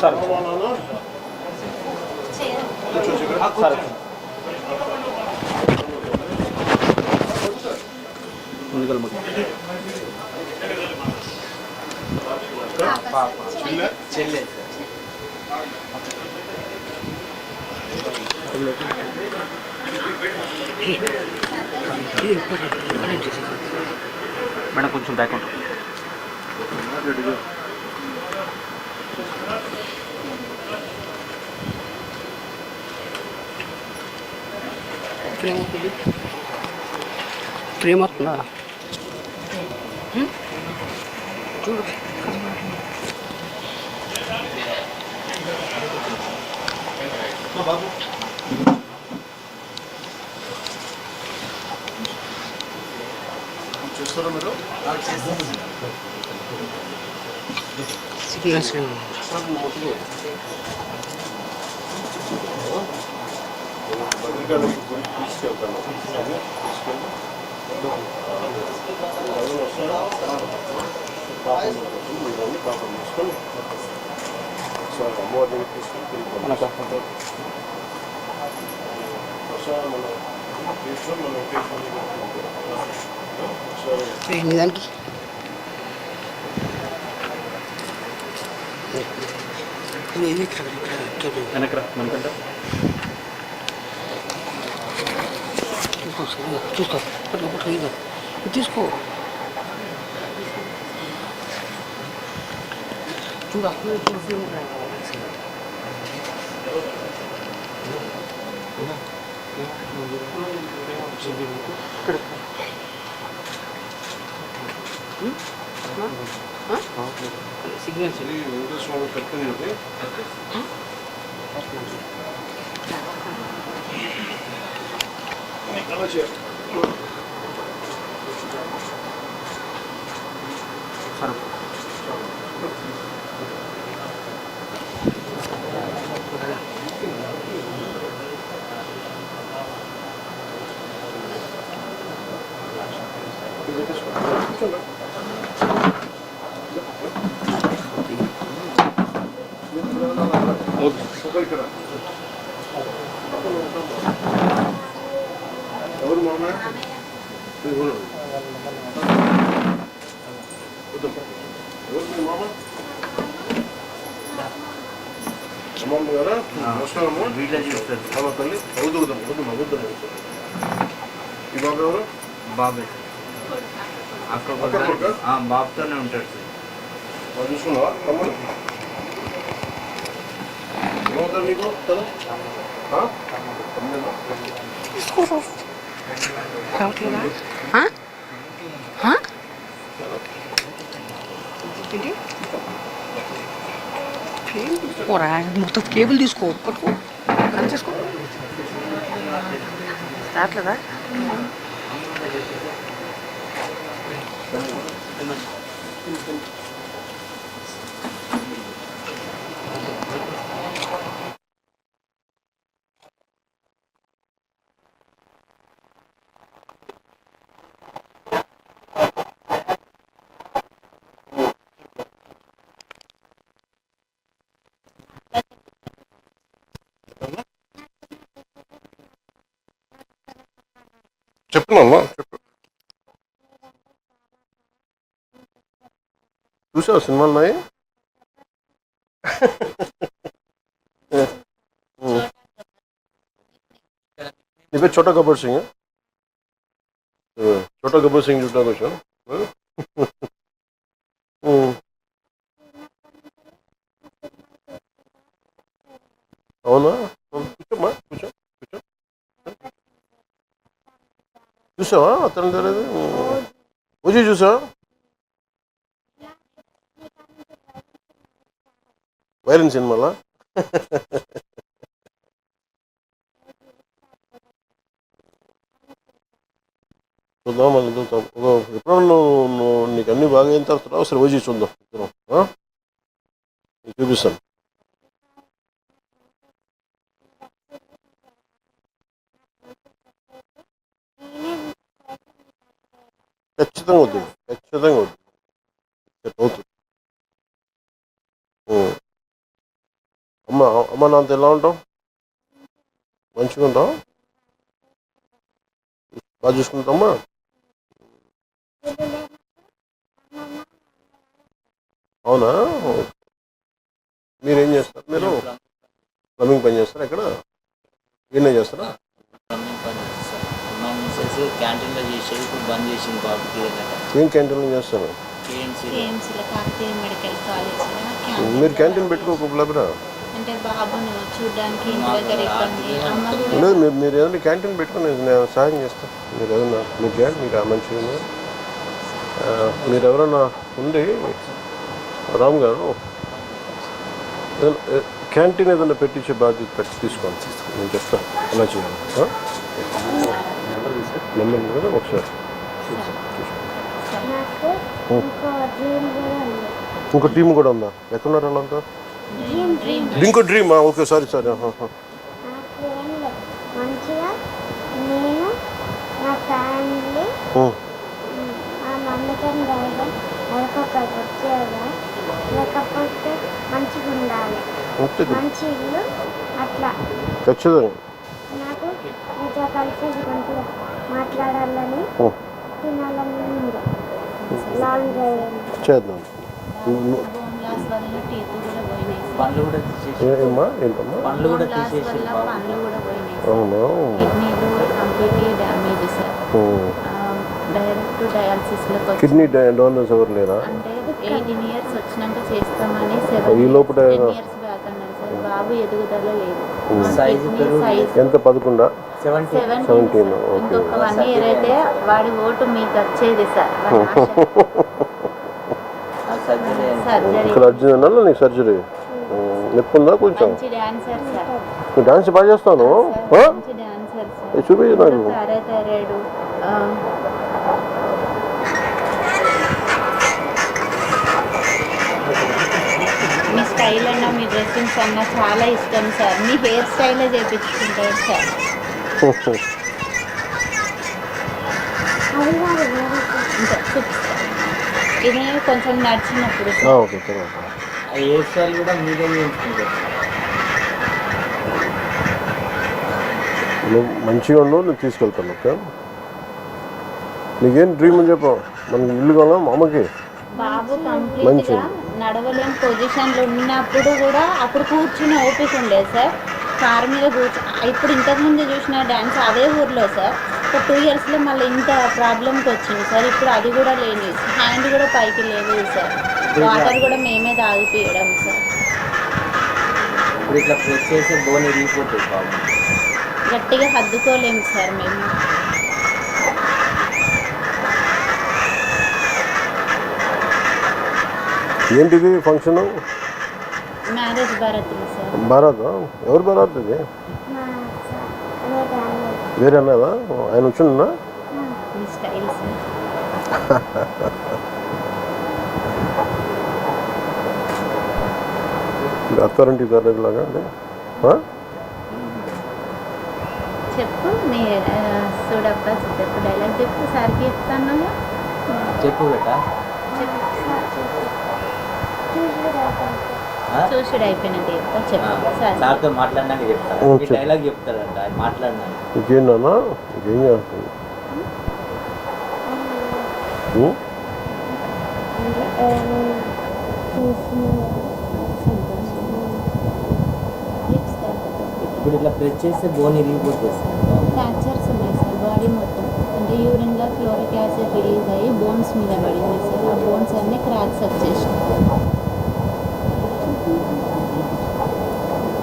Sir sir ముందుకెళ్ళి చెల్లె madam కొంచెం బ్యాక్ ఉంటుంది. ఫ్రేమ్ వస్తుందా చూడు. బాబు చేస్తారా మీరు? సిగ్నల్స్ భద్రికాలకి పోయి తీసుకెళ్తాను. తీసుకెళ్ళి పాపం తీసుకొని సార్ అమ్మవారిని తీసుకొని వెళ్ళిపోతాం. దానికి వెనకరా మనకంటే చూసుకో తీసుకో చూడు అక్కడ చూసి సిగ్నల్స్ వెంకటేశ్వర కట్టింది. సరే ఎవరు మామయ్య? ఎవరు మీ మామ? అమ్మమ్మ గారా? నమస్కారము. అమ్మ తల్లి అవుతుందాం అవుద్దాం. ఈ బాబు ఎవరు? బాబే బాబుతోనే ఉంటాడు సార్. చూసుకున్నావా తమ్ముడు? ఏమవుతాడు నీకు తను? రావట్లేదా? తీసుకోరా మొత్తం కేబుల్ తీసుకో పట్టుకో కనెక్ట్ చేసుకో. రావట్లేదా? చెప్తున్నామ్మా చెప్పు. చూసావు సినిమాలు ఉన్నాయి? నీ పేరు చోటా గబ్బర్ సింగ్? చోటా గబ్బర్ సింగ్ చూడడానికి వచ్చాను. అవునా? కూర్చోమ్మా కూర్చో కూర్చో. చూసావా అతను తెలియదు? పూజ చూసావా? వైరన్ సినిమాలా? చూద్దాం మళ్ళీ చూద్దాం ఎప్పుడన్నా నువ్వు నీకు అన్నీ బాగా అయిన తర్వాత ఒకసారి వచ్చి చూద్దాం ఇద్దరం, నీకు చూపిస్తాను. ఖచ్చితంగా వద్దు, ఖచ్చితంగా వద్దు, సెట్ అవుతుంది. అమ్మ అమ్మ నాతో ఎలా ఉంటావు? మంచిగా ఉంటావు? బాగా చూసుకుంటామా? అవునా? మీరేం చేస్తారు? మీరు ప్లంబింగ్ పని చేస్తారా? ఇక్కడ ఈయనే చేస్తారా? ప్లంబింగ్ పని చేస్తారు. మా మిస్సెస్ క్యాంటీన్లో చేసేది ఇప్పుడు బంద్ చేసింది బాబుకి. ఏం క్యాంటీన్లో చేస్తారు? కేఎంసీలో కాకతీయ మెడికల్ కాలేజ్లో మీరు క్యాంటీన్ పెట్టుకోకపోలేరా? అంటే బాబును చూడడానికి ఇంటి దగ్గర ఇబ్బంది. అమ్మ లేదు, మీరు ఏదైనా క్యాంటీన్ పెట్టుకుని నేను సహాయం చేస్తాను. మీరు ఏదైనా మీరు చేయండి, మీకు మంచిగా ఉంది. మీరు ఎవరైనా ఉండి రామ్ గారు క్యాంటీన్ ఏదైనా పెట్టించే బాధ్యత తీసుకోండి, నేను చెప్తాను ఎలా చేయాలి. నెంబర్ ఉంది కదా, ఒకసారి ఇంకో టీం కూడా ఉందా? ఎక్కడున్నారు వాళ్ళంతా? ఇంకో డ్రీమ్, ఓకే, సారీ సారీ. మంచిగా నేను నా ఫ్యామిలీ మా మమ్మీతో నెలకొకరికి వచ్చేదా, లేకపోతే మంచిగా ఉండాలి, మంచి ఇల్లు, అట్లా ఖచ్చితంగా నాకు మీతో కలిసి మంచిగా మాట్లాడాలని, తినాలని ఉంది. లాంగ్ డ్రైవ్ చేద్దాం. బోన్ లాస్ వల్ల టీత్ కూడా పోయినాయి. పండ్లు కూడా తీసేసి ఏమ్మా ఏంటమ్మా? పండ్లు కూడా బోన్ లాస్ తీసేసి వల్ల పండ్లు కూడా పోయినాయి. అవునా? కిడ్నీలు కంప్లీట్లీ డ్యామేజ్ సార్. డైరెక్ట్ డయాలసిస్లోకి వచ్చి కిడ్నీ డోనర్స్ ఎవరు లేరా? అంటే 18 years వచ్చినాక చేస్తామని ఈ 7 లోపల years బ్యాక్ అన్నారు సార్. బాబు ఎదుగుదల లేదు. సైజు పెరుగు సైజ్ ఎంత? 11? 17. 17. ఓకే. ఇంకొక 1 year అయితే వాడి ఓటు మీకు వచ్చేది సార్. సర్జరీ ఇక్కడ అర్జున్ అన్నా నీకు సర్జరీ నొప్పి ఉందా కొంచెం? మంచి డాన్సర్ సార్. నువ్వు డాన్స్ బాగా చేస్తాను. మంచి డాన్సర్ సార్. చూపించు నాకు. థైరాయిడ్ మీ స్టైల్ అన్న మీ డ్రెస్సింగ్స్ అన్న చాలా ఇష్టం సార్. మీ హెయిర్ స్టైలే చేయించుకుంటారు సార్. ఇంకా చూపిస్తాను. ఇది కొంచెం నడిచినప్పుడు సార్. ఓకే తర్వాత ఆ హెయిర్ స్టైల్ కూడా మీరే చేయించుకుంటారు. నువ్వు మంచిగా ఉండవు, నేను తీసుకెళ్తాను. ఓకే, నీకేం డ్రీమ్ అని చెప్పు. మనకి ఇల్లు కావాలా మా అమ్మకి? బాబు కంప్లీట్ గా నడవలేని పొజిషన్లో ఉన్నప్పుడు కూడా అప్పుడు కూర్చుని ఓపిక ఉండేది సార్. కారు మీద ఇప్పుడు ఇంతకుముందు చూసిన డ్యాన్స్ అదే ఊర్లో సార్. ఒక 2 yearsలో మళ్ళీ ఇంత ప్రాబ్లంకి వచ్చింది సార్. ఇప్పుడు అది కూడా లేని, హ్యాండ్ కూడా పైకి లేదు సార్. వాటర్ కూడా మేమే తాగిపియడం సార్. ఇప్పుడు ఇట్లా ప్రెస్ చేసి బోన్ ఇరిగిపోతుంది బాబు. గట్టిగా హద్దుకోలేము సార్ మేము. ఏంటిది ఫంక్షన్? మ్యారేజ్ భారత్లో సార్. భారత్? ఎవరు భారత్ ఇది? వేరే అన్నదా? ఆయన వచ్చిండా? మీ స్టైల్ సార్. అత్తారింటి లాగా అంటే చెప్పు మీ చూడబ్బా చెప్పు, డైలాగ్ చెప్పు సార్కి చెప్తాను. చెప్పు బేట. చూసుడు అయిపోయినది చెప్తా. చెప్పు సార్. సార్తో మాట్లాడినాక చెప్తాను. ఈ డైలాగ్ చెప్తాడంట ఆయన మాట్లాడినాక. ఇంకేంటన్నా? ఇంకేం చేస్తుంది? ఇప్పుడు ఇట్లా ప్రెస్ చేస్తే బోన్ ఇరిగిపోతుంది సార్. ఫ్రాక్చర్స్ ఉన్నాయి సార్ బాడీ మొత్తం. అంటే యూరిన్లో క్లోరిక్ యాసిడ్ రిలీజ్ అయ్యి బోన్స్ మీద పడింది సార్. ఆ బోన్స్ అన్నీ క్రాక్స్ వచ్చేసాయి.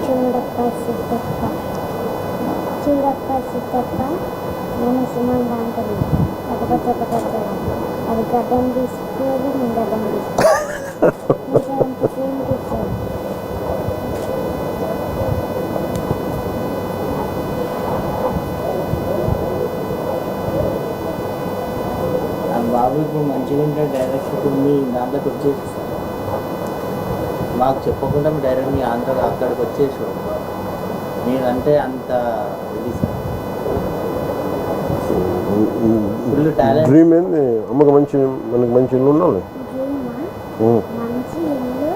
చూడప్ప సిద్ధప్ప నేను సుమంగా అంటుంది. ఒకటి అది గడ్డం తీసుకోవాలి, నేను గడ్డం తీసుకోవాలి. తీసుకోవాలి. ఇప్పుడు మంచిగా ఉంటే డైరెక్ట్ ఇప్పుడు మీ దాంట్లోకి వచ్చేసి సార్ మాకు చెప్పకుండా మీరు డైరెక్ట్ మీ ఆంధ్రాలో అక్కడికి వచ్చేసి మీరంటే అంత ఇది సార్ ఫుల్ టాలెంట్. డ్రీమ్ ఏంది అమ్మకి మంచి మనకి మంచి ఇల్లు ఉండాలి. డ్రీమా మంచి ఇల్లు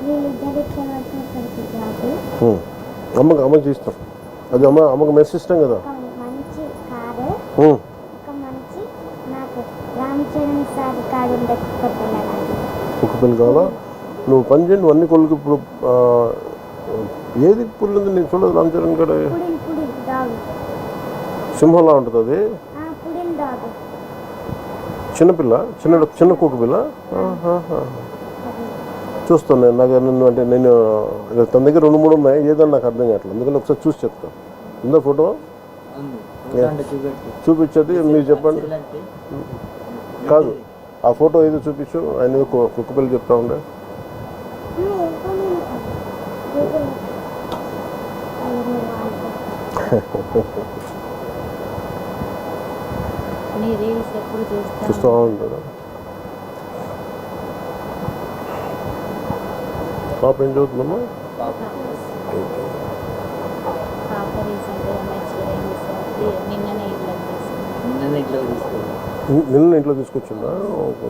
వీళ్ళిద్దరు ఇక్కడ పడితే జాబ్ అమ్మకి ఇష్టం అది అమ్మకి మెస్ ఇష్టం కదా. ఒక మంచి కారు ఒక మంచి నాకు రామ్ చరణ్ సార్ కారు ఉండే కుక్క పిల్లలు కుక్క పిల్ల కావాలా? నువ్వు పని చేయండి, నువ్వు అన్ని కొడుకు ఇప్పుడు ఏది పుల్లు ఉంది నేను చూడదు. రామ్ చరణ్ కాడ పుడిన్ డాగ్ సింహంలా ఉంటుంది అది. పుడిన్ డాగ్ చిన్నపిల్ల చిన్న కుక్క పిల్ల. చూస్తాను నేను. నాకు నిన్ను అంటే నేను తన దగ్గర 2-3 ఉన్నాయి, ఏదన్నా నాకు అర్థం కావట్లేదు. అందుకని ఒకసారి చూసి చెప్తాను. ఉందా ఫోటో? చూపించేది మీరు చెప్పండి. కాదు ఆ ఫోటో ఏదో చూపించు. ఆయన ఏదో కుక్క పిల్ల చెప్తా ఉండే. నీ రీల్స్ ఎప్పుడు చూస్తూ ఉంటాడు. పాప ఏం చదువుతుందమ్మా? పాప రీసెంట్గా మెచ్యూర్ అయింది సార్. నిన్ననే ఇట్లా తీసుకున్నాను. నిన్న ఇంట్లో తీసుకెళ్ళి నిన్న ఇంట్లో తీసుకొచ్చిందా? ఓకే.